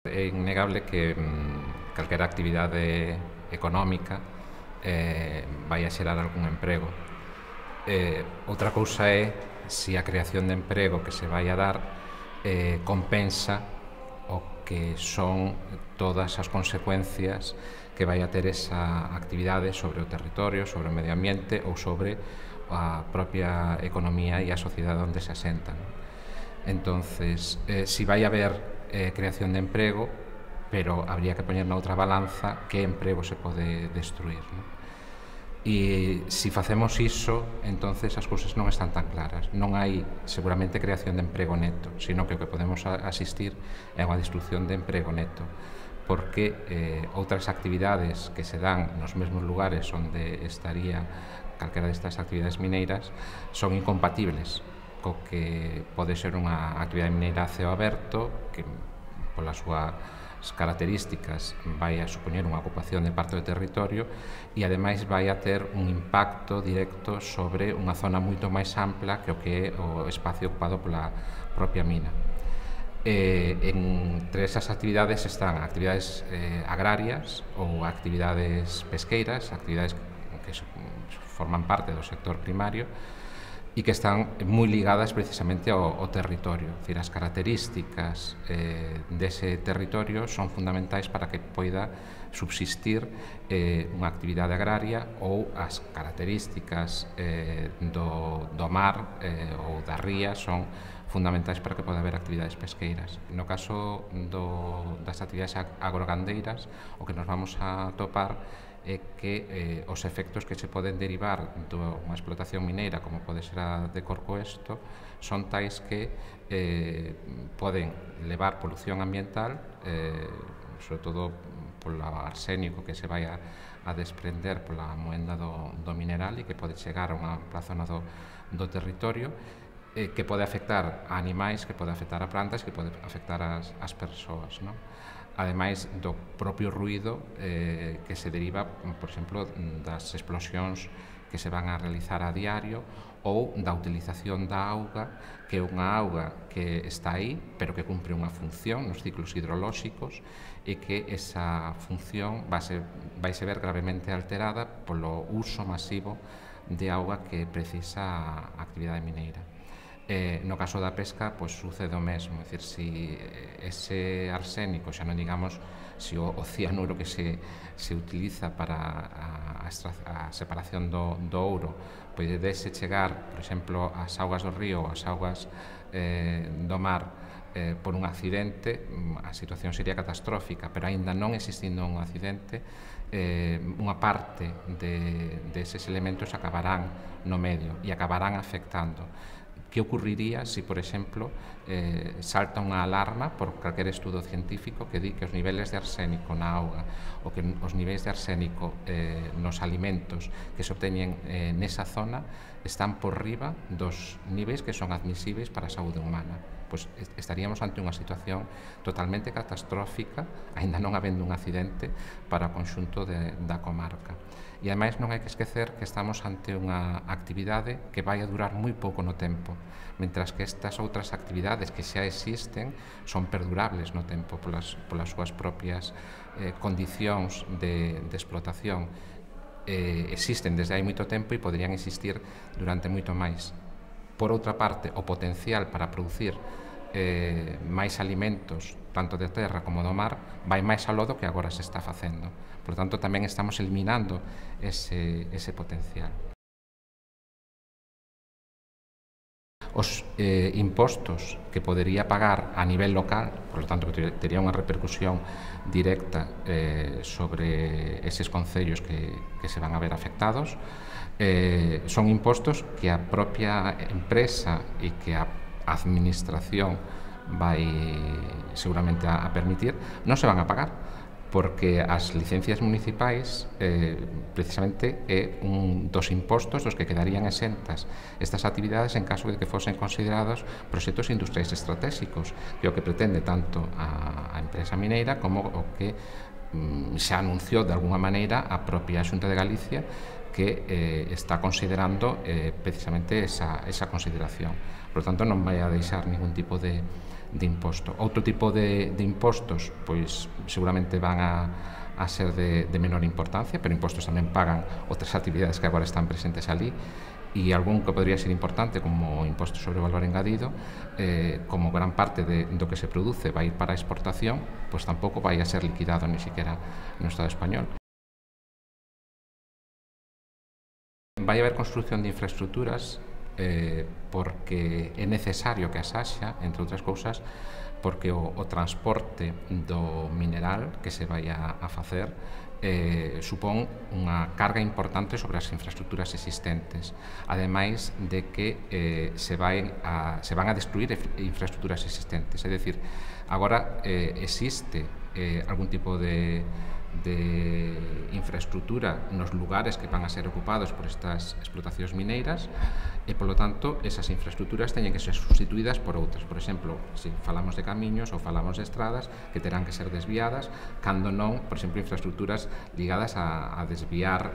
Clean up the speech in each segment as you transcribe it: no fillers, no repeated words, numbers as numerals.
É innegable que calquera actividade económica vai a xerar algún emprego. Outra cousa é se a creación de emprego que se vai a dar compensa o que son todas as consecuencias que vai a ter esa actividade sobre o territorio, sobre o medio ambiente ou sobre a propia economía e a sociedade onde se asentan. Entonces, si vai a haber creación de emprego, pero habría que poñer na outra balanza que emprego se pode destruir, non? E se facemos iso, entonces as cousas non están tan claras. Non hai seguramente creación de emprego neto, sino que o que podemos asistir é unha destrucción de emprego neto, porque outras actividades que se dan nos mesmos lugares onde estaría calquera destas actividades mineiras son incompatibles co que pode ser unha actividade mineira a ceo aberto, que polas súas características vai a supoñer unha ocupación de parte do territorio e ademais vai a ter un impacto directo sobre unha zona moito máis ampla que o que é o espacio ocupado pola propia mina. Entre esas actividades están actividades agrarias ou actividades pesqueiras, actividades que forman parte do sector primario e que están moi ligadas precisamente ao territorio. É dicir, as características dese territorio son fundamentais para que poida subsistir unha actividade agraria ou as características do mar ou da ría son fundamentais para que poda haber actividades pesqueiras. No caso das actividades agrogandeiras, o que nos vamos a topar é que os efectos que se poden derivar dunha explotación mineira como pode ser a de Corcoesto son tais que poden levar polución ambiental, sobre todo polo arsénico que se vai a desprender pola moenda do mineral e que pode chegar a unha zona do territorio, que pode afectar a animais, que pode afectar a plantas, que pode afectar as persoas, non? Ademais do propio ruído que se deriva, por exemplo, das explosións que se van a realizar a diario ou da utilización da auga, que é unha auga que está aí, pero que cumpre unha función nos ciclos hidrolóxicos e que esa función vai se ver gravemente alterada polo uso masivo de auga que precisa a actividade mineira. No caso da pesca, pois sucede o mesmo, é dicir, se ese arsénico, xa non digamos se o cianuro que se utiliza para a separación do ouro, pois dese chegar, por exemplo, ás augas do río ou ás augas do mar por un accidente, a situación sería catastrófica, pero aínda non existindo un accidente, unha parte deses elementos acabarán no medio e acabarán afectando. Que ocurriría se, por exemplo, salta unha alarma por calquer estudo científico que di que os niveles de arsénico na auga ou que os niveis de arsénico nos alimentos que se obteñen nesa zona están por riba dos niveis que son admisíveis para a saúde humana? Pois estaríamos ante unha situación totalmente catastrófica, aínda non habendo un accidente para o conxunto da comarca. E ademais non hai que esquecer que estamos ante unha actividade que vai a durar moi pouco no tempo, mentras que estas outras actividades que xa existen son perdurables no tempo polas súas propias condicións de explotación. Existen desde hai moito tempo e poderían existir durante moito máis. Por outra parte, o potencial para producir máis alimentos, tanto de terra como do mar, vai máis aló do que agora se está facendo. Por tanto, tamén estamos eliminando ese potencial. Os impostos que podería pagar a nivel local, por lo tanto, que tería unha repercusión directa sobre eses concellos que se van a ver afectados, son impostos que a propia empresa e que a administración vai seguramente a permitir, non se van a pagar, porque as licencias municipais precisamente é un dos impostos dos que quedarían exentas estas actividades en caso de que fosen considerados proxectos industriais estratégicos, que é o que pretende tanto a empresa mineira como o que xa anunciou de alguna maneira a propia Xunta de Galicia, que está considerando precisamente esa consideración. Por tanto, non vai a deixar ningún tipo de imposto. Outro tipo de impostos, pois seguramente van a ser de menor importancia, pero impostos tamén pagan outras actividades que agora están presentes ali, e algún que podría ser importante como imposto sobre o valor engadido, como gran parte do que se produce vai ir para a exportación, pois tampouco vai a ser liquidado ni siquiera no Estado español. Vai haber construción de infraestructuras porque é necesario que as haxa, entre outras cousas, porque o transporte do mineral que se vai a facer supón unha carga importante sobre as infraestructuras existentes, ademais de que se van a destruir infraestructuras existentes, é dicir, agora existe algún tipo de infraestructura nos lugares que van a ser ocupados por estas explotacións mineiras e, polo tanto, esas infraestructuras teñen que ser sustituídas por outras. Por exemplo, se falamos de camiños ou falamos de estradas que terán que ser desviadas, cando non, por exemplo, infraestructuras ligadas a desviar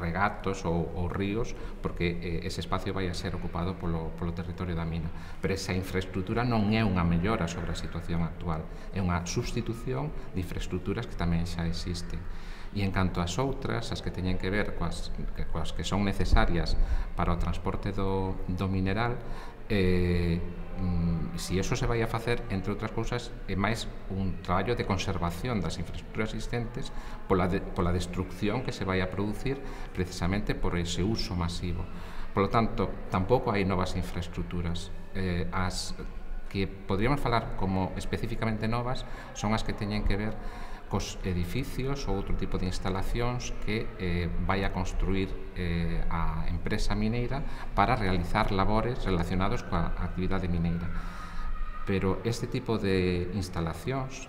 regatos ou ríos, porque ese espacio vai a ser ocupado polo territorio da mina. Pero esa infraestructura non é unha mellora sobre a situación actual, é unha substitución de infraestructuras que tamén xa existen. E en canto ás outras, as que teñen que ver coas que son necesarias para o transporte do mineral, se iso se vai a facer, entre outras cousas, é máis un traballo de conservación das infraestructuras existentes pola destrucción que se vai a producir precisamente por ese uso masivo. Por lo tanto, tampouco hai novas infraestructuras. As que podríamos falar como especificamente novas son as que teñen que ver cos edificios ou outro tipo de instalacións que vai a construir a empresa mineira para realizar labores relacionados coa actividade mineira. Pero este tipo de instalacións,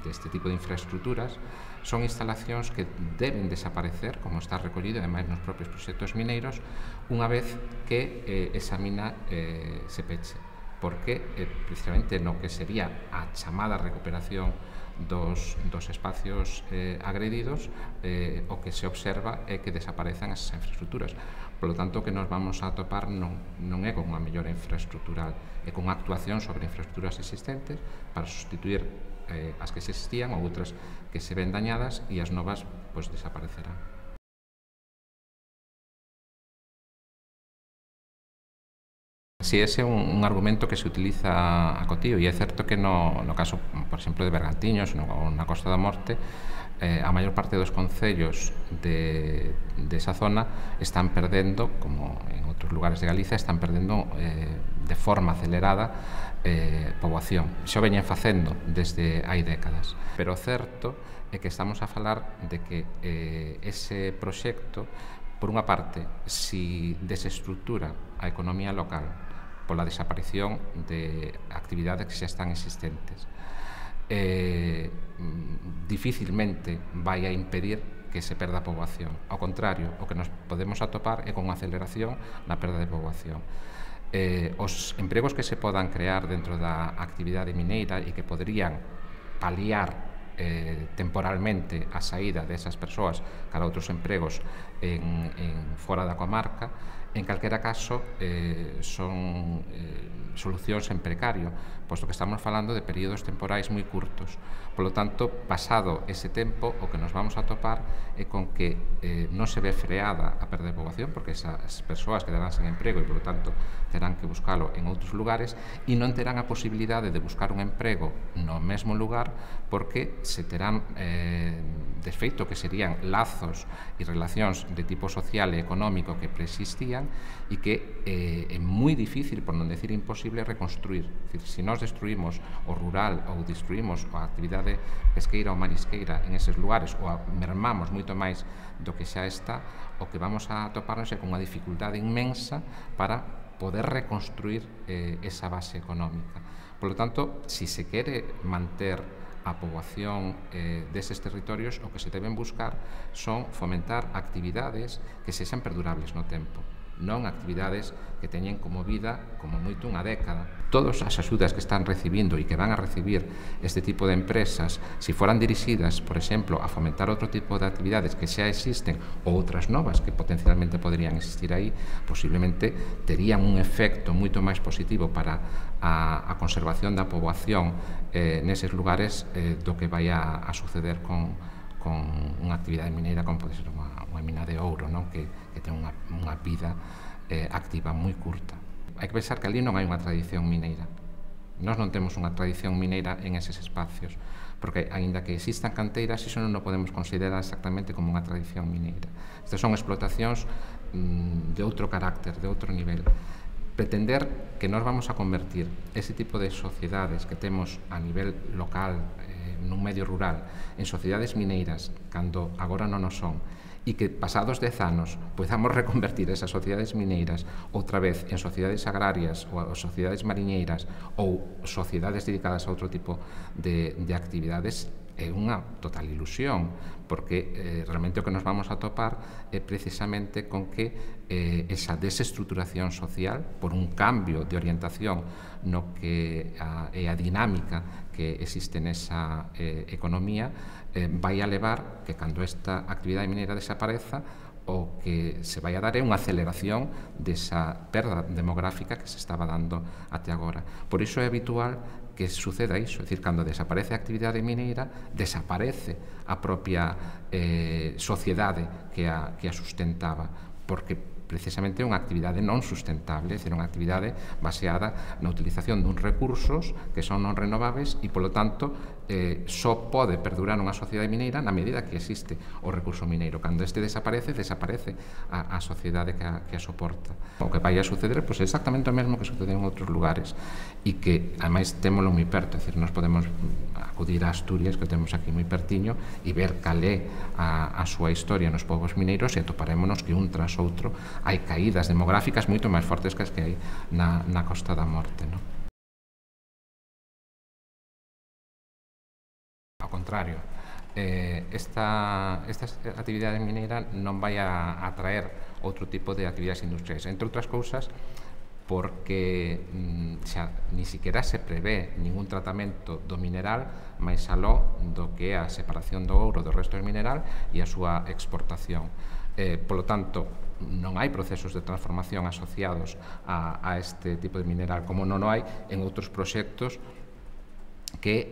deste tipo de infraestructuras, son instalacións que deben desaparecer, como está recollido ademais nos propios proxectos mineiros, unha vez que esa mina se peche, porque precisamente no que sería a chamada recuperación dos espacios agredidos, o que se observa é que desaparezan esas infraestructuras. Por lo tanto, o que nos vamos a atopar non é con unha mellora infraestructural, é con actuación sobre infraestructuras existentes para sustituir as que existían ou outras que se ven dañadas, e as novas pois desaparecerán. Si ese é un argumento que se utiliza a cotío, e é certo que no caso, por exemplo, de Bergantiños ou na Costa da Morte, a maior parte dos concellos desa zona están perdendo, como en outros lugares de Galiza, están perdendo de forma acelerada poboación. Xo veñen facendo desde hai décadas, pero o certo é que estamos a falar de que ese proxecto, por unha parte, si desestructura a economía local pola desaparición de actividades que xa están existentes, dificilmente vai a impedir que se perda a poboación. Ao contrario, o que nos podemos atopar é con unha aceleración na perda de poboación. Os empregos que se podan crear dentro da actividade mineira e que poderían paliar temporalmente a saída desas persoas cara a outros empregos fora da comarca, en calquera caso son solucións en precario, posto que estamos falando de períodos temporais moi curtos. Por lo tanto, pasado ese tempo, o que nos vamos a topar é con que non se ve freada a perda de poboación, porque esas persoas quedarán sen emprego e, por lo tanto, terán que buscalo en outros lugares, e non terán a posibilidade de buscar un emprego no mesmo lugar, porque se terán desfeito que serían lazos e relacións de tipo social e económico que preexistían e que é moi difícil, por non decir imposible, reconstruir. Se nós destruímos o rural ou destruímos a actividade pesqueira ou marisqueira en eses lugares ou mermamos moito máis do que xa está, o que vamos a toparnos é con unha dificultade inmensa para poder reconstruir esa base económica. Por lo tanto, si se quere manter a poboación deses territorios, o que se deben buscar son fomentar actividades que sexan perdurables no tempo. non actividades que teñen como vida como moito unha década. Todas as axudas que están recibindo e que van a recibir este tipo de empresas, se foran dirixidas, por exemplo, a fomentar outro tipo de actividades que xa existen ou outras novas que potencialmente poderían existir aí, posiblemente terían un efecto moito máis positivo para a conservación da poboación neses lugares do que vai a suceder con unha actividade mineira como pode ser unha mina de ouro, non? Que ten unha vida activa moi curta. Hai que pensar que ali non hai unha tradición mineira. Nós non temos unha tradición mineira en eses espacios, porque, aínda que existan canteiras, iso non o podemos considerar exactamente como unha tradición mineira. Estas son explotacións de outro carácter, de outro nivel. Pretender que nós vamos a convertir ese tipo de sociedades que temos a nivel local, nun medio rural, en sociedades mineiras, cando agora non o son, e que pasados 10 anos podamos reconvertir esas sociedades mineiras outra vez en sociedades agrarias ou sociedades mariñeiras ou sociedades dedicadas a outro tipo de actividades, é unha total ilusión, porque realmente o que nos vamos a topar é precisamente con que esa desestructuración social por un cambio de orientación no que é a dinámica que existe nesa economía vai a levar que cando esta actividade mineira desapareza o que se vai a dar é unha aceleración desa perda demográfica que se estaba dando até agora. Por iso é habitual que suceda iso, é dicir, cando desaparece a actividade mineira, desaparece a propia sociedade que a sustentaba, porque precisamente é unha actividade non sustentable, é dicir, unha actividade baseada na utilización duns recursos que son non renováveis e, polo tanto, só pode perdurar unha sociedade mineira na medida que existe o recurso mineiro. Cando este desaparece, desaparece a sociedade que a soporta. O que vai a suceder é exactamente o mesmo que sucede en outros lugares e que, ademais, témolo moi perto, é dicir, nós podemos acudir a Asturias, que temos aquí moi pertiño, e ver cal é a súa historia nos povos mineiros e atoparémonos que un tras outro hai caídas demográficas moito máis fortes que as que hai na Costa da Morte, non? Ao contrario, esta actividade mineira non vai a atraer outro tipo de actividades industriais, entre outras cousas porque xa ni siquiera se prevé ningún tratamento do mineral máis aló do que é a separación do ouro do resto do mineral e a súa exportación. Polo tanto, non hai procesos de transformación asociados a este tipo de mineral, como non o hai en outros proxectos que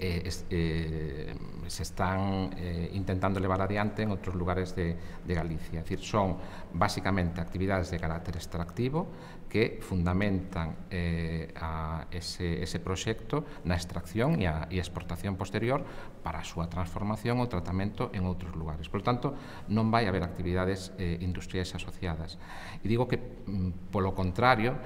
se están intentando levar adiante en outros lugares de Galicia. É dicir, son basicamente actividades de carácter extractivo que fundamentan ese proxecto na extracción e a exportación posterior para a súa transformación ou tratamento en outros lugares. Por tanto, non vai haber actividades industriais asociadas. E digo que, polo contrario,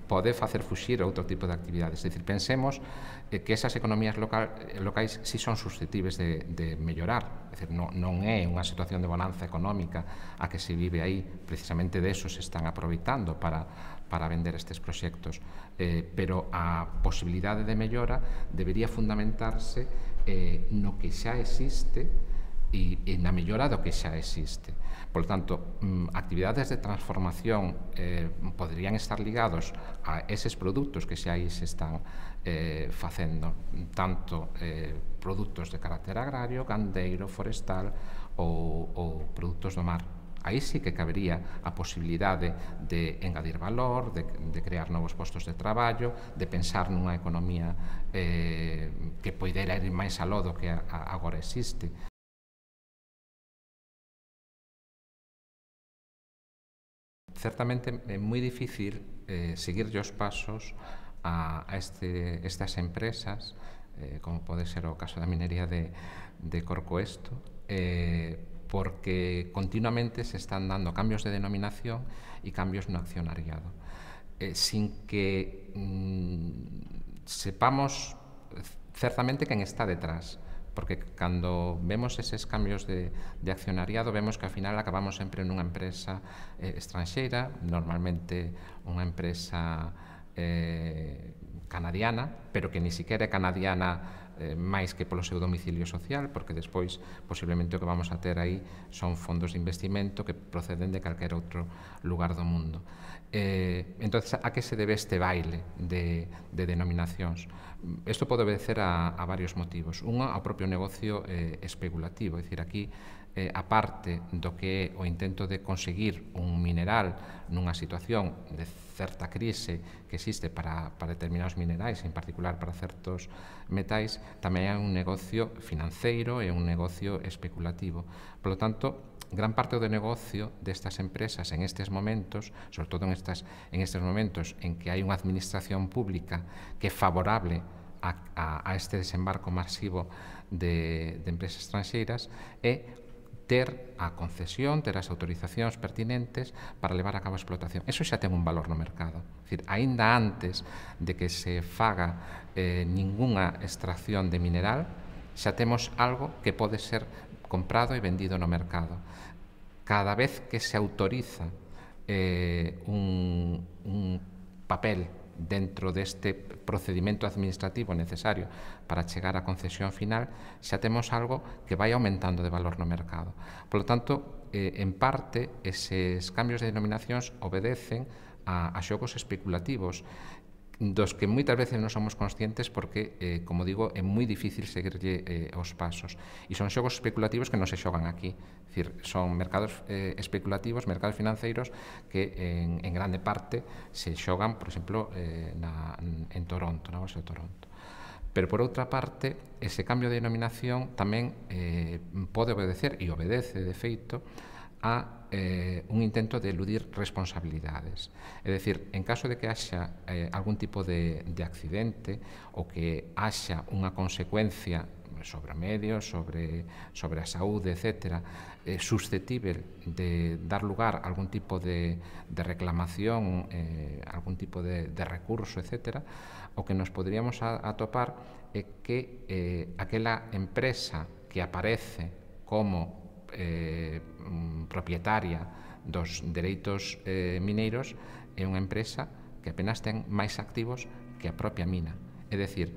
pode facer fuxir outro tipo de actividades. É dicir, pensemos que esas economías locais si son susceptibles de mellorar. É dicir, non é unha situación de bonanza económica a que se vive aí, precisamente de eso se están aproveitando para vender estes proxectos, pero a posibilidade de mellora debería fundamentarse no que xa existe e na mellora do que xa existe. Por tanto, actividades de transformación poderían estar ligados a eses produtos que xa aí se están facendo, tanto produtos de carácter agrario, gandeiro, forestal ou produtos do mar. Aí sí que cabería a posibilidade de engadir valor, de crear novos postos de traballo, de pensar nunha economía que poidera ir máis aló do que agora existe. Certamente é moi difícil seguir os pasos a estas empresas, como pode ser o caso da minería de Corcoesto, porque continuamente se están dando cambios de denominación e cambios no accionariado, sin que sepamos certamente quen está detrás, porque cando vemos eses cambios de accionariado vemos que ao final acabamos sempre nunha empresa estranxeira, normalmente unha empresa canadiana, pero que ni siquiera é canadiana máis que polo seu domicilio social, porque despois posiblemente o que vamos a ter aí son fondos de investimento que proceden de calquer outro lugar do mundo. Entonces, a que se debe este baile de denominacións? Isto pode obedecer a varios motivos. Unha, ao propio negocio especulativo, é dicir, aquí a parte do que é o intento de conseguir un mineral nunha situación de certa crise que existe para determinados minerais, en particular para certos metais, tamén é un negocio financeiro e un negocio especulativo. Por lo tanto, gran parte do negocio destas empresas en estes momentos, sobre todo en estes momentos en que hai unha administración pública que é favorable a este desembarco masivo de empresas estranxeiras, é ter a concesión, ter as autorizacións pertinentes para levar a cabo a explotación. Eso xa ten un valor no mercado. É dicir, aínda antes de que se faga ningunha extracción de mineral, xa temos algo que pode ser comprado e vendido no mercado. Cada vez que se autoriza un papel dentro deste procedimento administrativo necesario para chegar á concesión final, xa temos algo que vai aumentando de valor no mercado. Por lo tanto, en parte, eses cambios de denominacións obedecen a xogos especulativos dos que moitas veces non somos conscientes porque, como digo, é moi difícil seguirlle os pasos. E son xogos especulativos que non se xogan aquí. É dicir, son mercados especulativos, mercados financeiros que en grande parte se xogan, por exemplo, en Toronto, na bolsa de Toronto. Pero, por outra parte, ese cambio de denominación tamén pode obedecer, e obedece, de feito, a un intento de eludir responsabilidades. É dicir, en caso de que haxa algún tipo de accidente ou que haxa unha consecuencia sobre o medio, sobre a saúde, etc., suscetível de dar lugar a algún tipo de reclamación, algún tipo de recurso, etc., o que nos poderíamos atopar é que aquela empresa que aparece como propietaria dos dereitos mineiros é unha empresa que apenas ten máis activos que a propia mina. É dicir,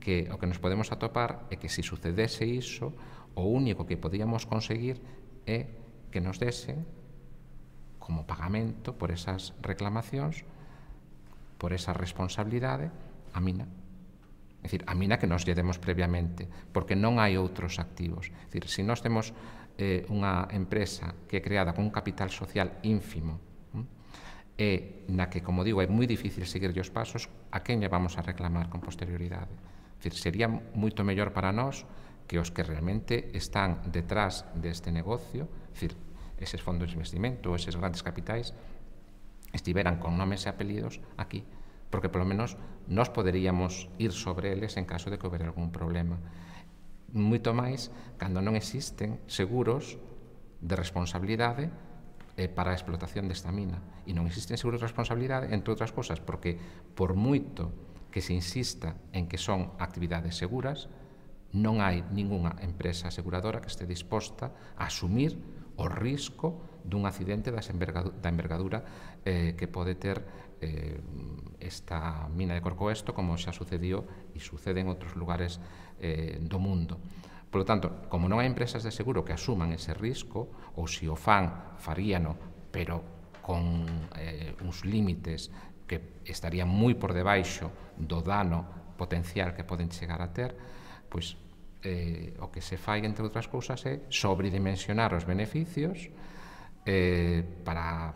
que o que nos podemos atopar é que se sucedese iso, o único que podíamos conseguir é que nos desen como pagamento por esas reclamacións, por esa responsabilidade, a mina. É dicir, a mina que nos lle demos previamente, porque non hai outros activos. É dicir, se nós temos unha empresa que é creada con un capital social ínfimo e na que, como digo, é moi difícil seguir os pasos, a quen lle vamos a reclamar con posterioridade? É dicir, sería moito mellor para nós que os que realmente están detrás deste negocio, é dicir, eses fondos de investimento ou eses grandes capitais, estiveran con nomes e apelidos aquí, porque polo menos nós poderíamos ir sobre eles en caso de que houbera algún problema. Moito máis cando non existen seguros de responsabilidade para a explotación desta mina. E non existen seguros de responsabilidade, entre outras cosas, porque por moito que se insista en que son actividades seguras, non hai ningunha empresa aseguradora que este disposta a asumir o risco dun accidente da envergadura que pode ter esta mina de Corcoesto, como xa sucedió e sucede en outros lugares do mundo. Por lo tanto, como non hai empresas de seguro que asuman ese risco, ou se o fan, faríano, pero con uns límites que estarían moi por debaixo do dano potencial que poden chegar a ter, pois o que se fai, entre outras cousas, é sobredimensionar os beneficios para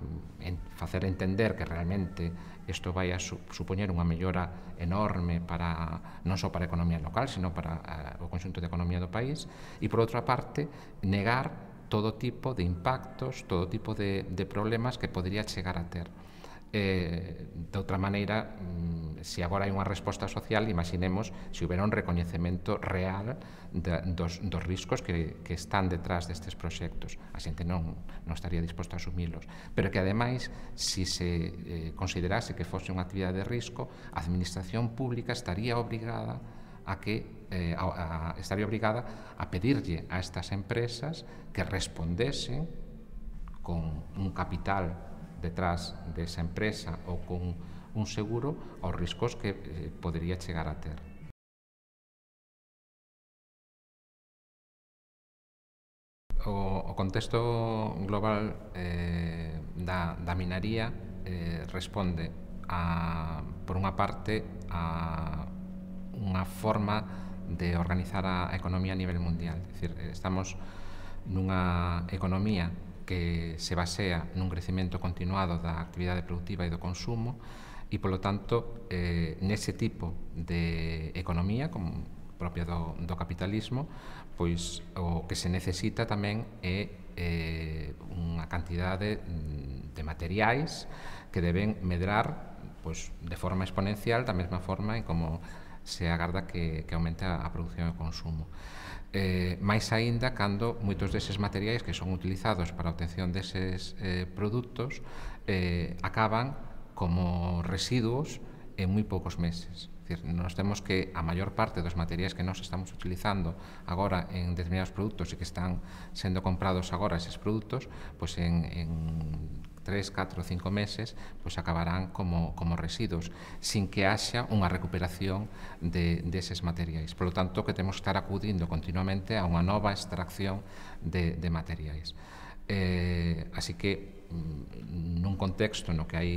facer entender que realmente isto vai a supoñer unha mellora enorme para non só para a economía local, sino para o conxunto de economía do país, e, por outra parte, negar todo tipo de impactos, todo tipo de problemas que podría chegar a ter. De outra maneira, se agora hai unha resposta social, imaginemos se houbera un recoñecemento real dos riscos que están detrás destes proxectos. A xente non estaría disposta a asumilos, pero que ademais, se se considerase que fose unha actividade de risco, a administración pública estaría obrigada a pedirlle a estas empresas que respondesen con un capital detrás desa empresa ou con un seguro aos riscos que podería chegar a ter. O contexto global da minería responde por unha parte a unha forma de organizar a economía a nivel mundial. É dicir, estamos nunha economía que se basea nun crecemento continuado da actividade productiva e do consumo e, polo tanto, nese tipo de economía, como propia do capitalismo, pois o que se necesita tamén é unha cantidade de materiais que deben medrar pois, de forma exponencial, da mesma forma en como se agarda que aumente a produción e o consumo. máis aínda cando moitos deses materiais que son utilizados para a obtención deses produtos acaban como residuos en moi poucos meses. Decir, nos temos que a maior parte dos materiais que nós estamos utilizando agora en determinados produtos e que están sendo comprados agora eses produtos, pois en 3, 4, 5 meses pois acabarán como residuos, sin que haxa unha recuperación deses materiais. Por lo tanto, que temos que estar acudindo continuamente a unha nova extracción de materiais. Así que, nun contexto no que hai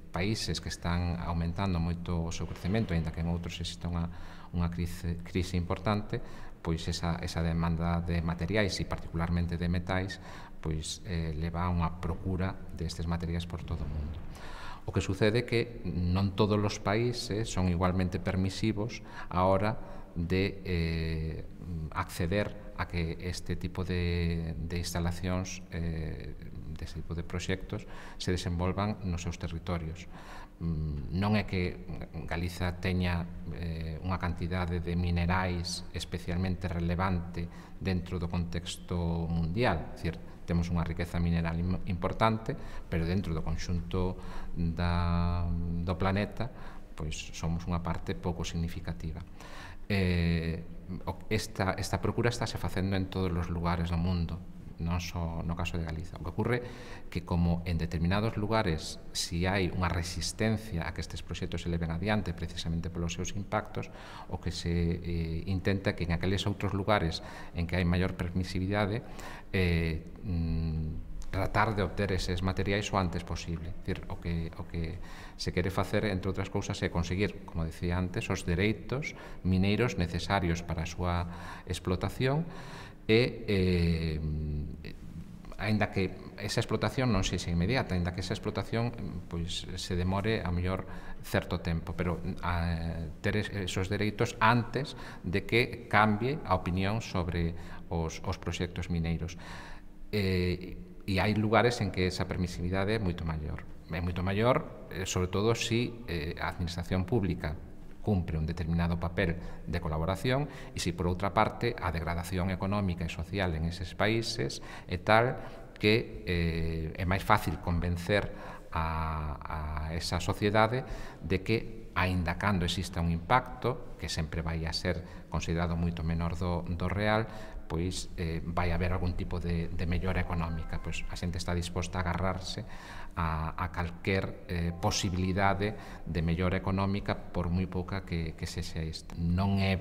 países que están aumentando moito o seu crecemento, aínda que en outros existe unha crise importante, pois esa demanda de materiais e particularmente de metais pois leva a unha procura destes materiais por todo o mundo. O que sucede é que non todos os países son igualmente permisivos a hora de acceder a que este tipo de instalacións, deste tipo de proxectos, se desenvolvan nos seus territorios. Non é que Galiza teña unha cantidade de minerais especialmente relevante dentro do contexto mundial, é dicir, temos unha riqueza mineral importante, pero dentro do conxunto do planeta, pois somos unha parte pouco significativa. Esta procura estáse facendo en todos os lugares do mundo, non só no caso de Galiza. O que ocorre que como en determinados lugares si hai unha resistencia a que estes proxectos se leven adiante precisamente polos seus impactos, o que se intenta que en aqueles outros lugares en que hai maior permisividade tratar de obter eses materiais o antes posible. Dicir, o que se quere facer, entre outras cousas, é conseguir, como decía antes, os dereitos mineiros necesarios para a súa explotación e aínda que esa explotación non sexa inmediata, aínda que esa explotación pois se demore a mellor certo tempo, pero ter esos dereitos antes de que cambie a opinión sobre os proxectos mineiros. E hai lugares en que esa permisividade é moito maior, sobre todo se a administración pública cumpre un determinado papel de colaboración e se, por outra parte, a degradación económica e social en eses países é tal que é máis fácil convencer a esa sociedade de que, aínda cando exista un impacto, que sempre vai a ser considerado moito menor do real, pois vai haber algún tipo de mellora económica. Pois a xente está disposta a agarrarse a calquer posibilidade de mellora económica por moi pouca que sexa isto. Non é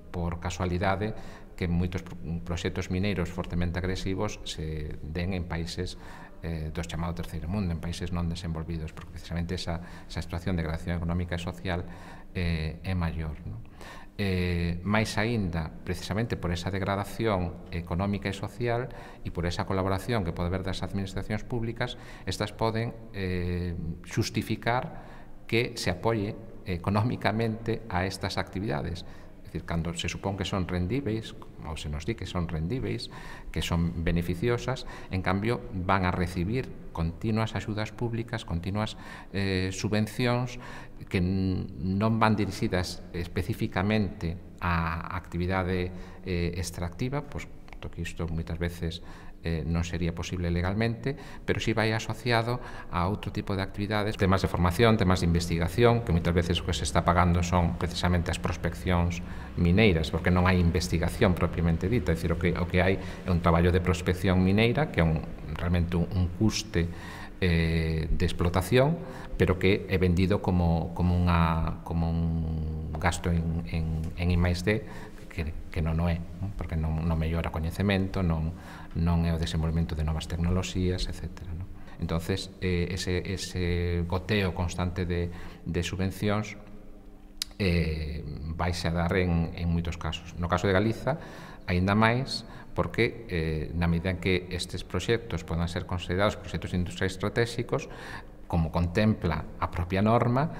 por casualidade que moitos proxectos mineiros fortemente agresivos se den en países do chamado terceiro mundo, en países non desenvolvidos, porque precisamente esa situación de degradación económica e social é maior. máis aínda, precisamente por esa degradación económica e social e por esa colaboración que pode haber das administracións públicas, estas poden xustificar que se apoie económicamente a estas actividades. É dicir, cando se supón que son rendíveis, ou se nos di que son rendíveis, que son beneficiosas, en cambio van a recibir continuas axudas públicas, continuas subvencións que non van dirixidas especificamente á actividade extractiva, pois que isto moitas veces non sería posible legalmente, pero si vai asociado a outro tipo de actividades, temas de formación, temas de investigación, que moitas veces o que se está pagando son precisamente as prospeccións mineiras, porque non hai investigación propiamente dita, é dicir, o que hai é un traballo de prospección mineira, que é realmente un custe de explotación, pero que é vendido como un gasto en I+D, que non o é, non? Porque non mellora o coñecemento, non é o desenvolvemento de novas tecnoloxías, etc. Non? Entonces, ese goteo constante de subvencións vaise a dar en moitos casos. No caso de Galiza, aínda máis, porque na medida en que estes proxectos podan ser considerados proxectos industriais estratégicos, como contempla a propia norma,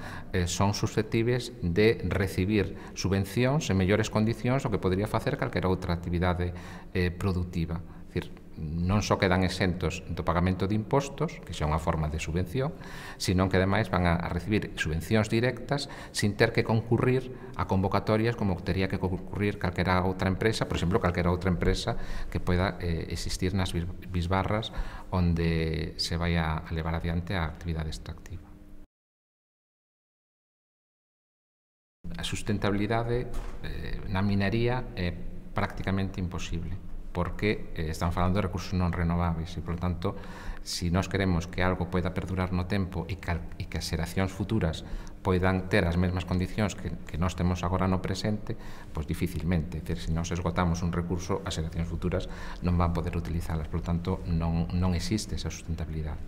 son susceptibles de recibir subvencións en mellores condicións o que podría facer calquera outra actividade productiva. É dicir, non só quedan exentos do pagamento de impostos, que xa é unha forma de subvención, sino que ademais van a recibir subvencións directas sin ter que concurrir a convocatorias como tería que concurrir calquera outra empresa, por exemplo, calquera outra empresa que poida existir nas bisbarras onde se vai a levar adiante a actividade extractiva. A sustentabilidade na minería é prácticamente imposible, porque estamos falando de recursos non renovables e, por lo tanto, se nós queremos que algo poida perdurar no tempo e que as xeracións futuras poidan ter as mesmas condicións que nós temos agora no presente, pois dificilmente. É dicir, se nós esgotamos un recurso, as xeracións futuras non van poder utilizalas, por lo tanto, non existe esa sustentabilidade.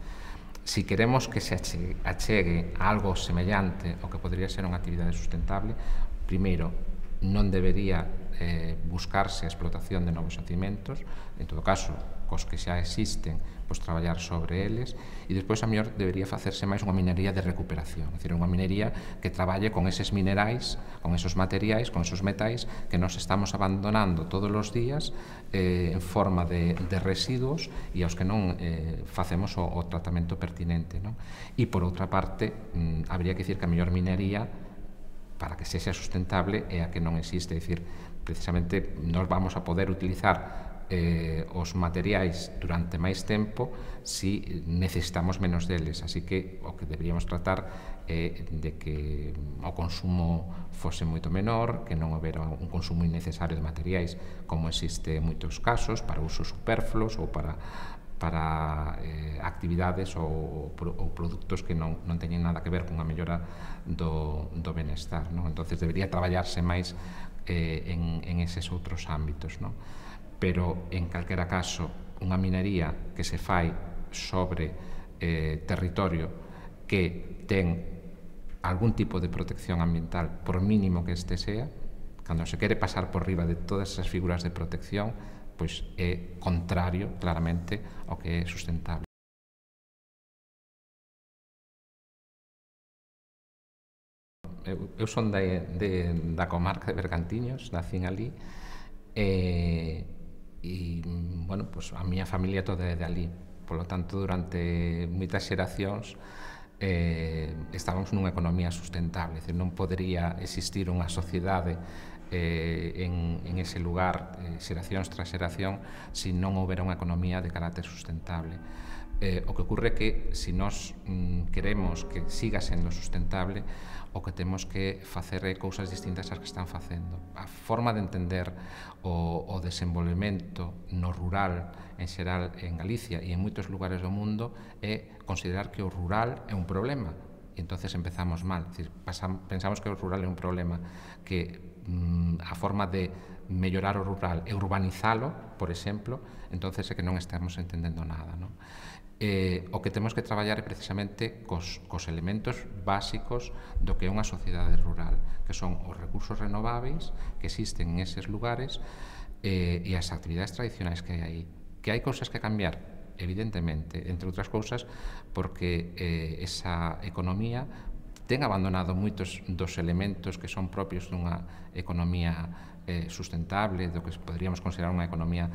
Si queremos que se achegue a algo semellante ao que podría ser unha actividade sustentable, primeiro, non debería buscarse a explotación de novos yacimentos, en todo caso, cos que xa existen, pois traballar sobre eles, e despois a mellor debería facerse máis unha minería de recuperación, é dicir, unha minería que traballe con eses minerais, con esos materiais, con esos metais que nos estamos abandonando todos os días en forma de residuos e aos que non facemos o tratamento pertinente, non? E, por outra parte, habría que dicir que a mellor minería para que sexa sustentable é a que non existe, é dicir, precisamente nós vamos a poder utilizar os materiais durante máis tempo si necesitamos menos deles, así que o que deberíamos tratar é de que o consumo fose moito menor, que non houbera un consumo innecesario de materiais como existe en moitos casos para usos superfluos ou para actividades ou produtos que non teñen nada que ver cunha mellora do benestar, non? Entonces debería traballarse máis en eses outros ámbitos, non? Pero en calquera caso unha minería que se fai sobre territorio que ten algún tipo de protección ambiental, por mínimo que este sea, cando se quere pasar por riba de todas esas figuras de protección, pois é contrario claramente ao que é sustentable. Eu son da comarca de Bergantiños, nacín ali, e, bueno, pues a miña familia toda é de ali. Por lo tanto, durante moitas xeracións estábamos nunha economía sustentable, é dicir, non podería existir unha sociedade en ese lugar, xeracións tras xeración, se non houbera unha economía de carácter sustentable. O que ocurre é que, se nós queremos que siga sendo sustentable, o que temos que facer é cousas distintas ás que están facendo. A forma de entender o desenvolvemento no rural, en xeral en Galicia e en moitos lugares do mundo, é considerar que o rural é un problema. E entonces empezamos mal. É dicir, pensamos que o rural é un problema, que a forma de mellorar o rural e urbanizalo, por exemplo, entonces é que non estamos entendendo nada, non? O que temos que traballar é precisamente cos elementos básicos do que é unha sociedade rural, que son os recursos renováveis que existen en eses lugares e as actividades tradicionais que hai aí. Que hai cousas que cambiar, evidentemente, entre outras cousas, porque esa economía ten abandonado moitos dos elementos que son propios dunha economía sustentable, do que poderíamos considerar unha economía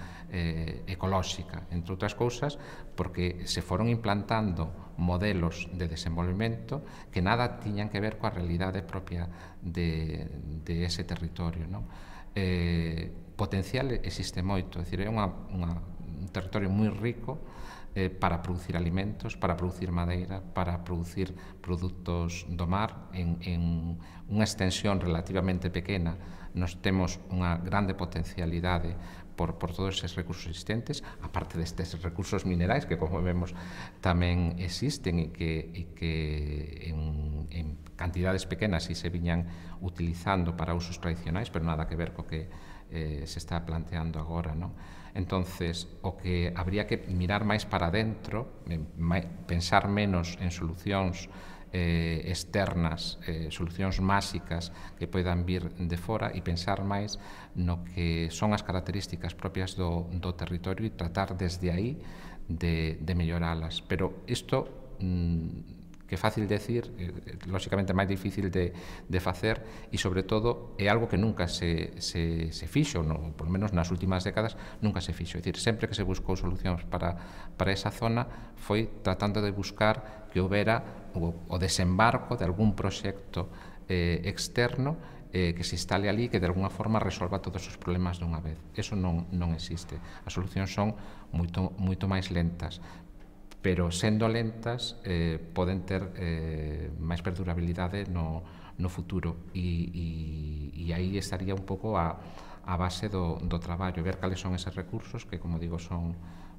ecolóxica, entre outras cousas, porque se foron implantando modelos de desenvolvemento que nada tiñan que ver coa realidade propia de ese territorio, non? Potencial existe moito, é dicir, é un territorio moi rico para producir alimentos, para producir madeira, para producir produtos do mar en unha extensión relativamente pequena. Nos temos unha grande potencialidade por todos eses recursos existentes, aparte destes recursos minerais que, como vemos, tamén existen e que en cantidades pequenas se viñan utilizando para usos tradicionais, pero nada que ver co que se está planteando agora, non? Entonces, o que habría que mirar máis para dentro, pensar menos en solucións externas, solucións máxicas que poidan vir de fora e pensar máis no que son as características propias do territorio e tratar desde aí de melloralas. Pero isto que é fácil decir, lóxicamente máis difícil de facer e, sobre todo, é algo que nunca se fixo, por lo menos nas últimas décadas, nunca se fixo. É dicir, sempre que se buscou solucións para esa zona foi tratando de buscar que houbera o desembarco de algún proxecto externo que se instale ali que de alguna forma resolva todos os problemas dunha vez. Eso non existe. As solucións son moito máis lentas, pero sendo lentas poden ter máis perdurabilidade no futuro e aí estaría un pouco a base do traballo, ver cales son eses recursos que, como digo, son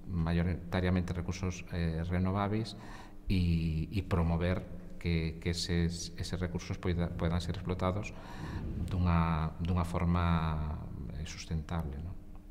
maioritariamente recursos renováveis e promover que eses recursos poidan ser explotados dunha forma sustentable, non?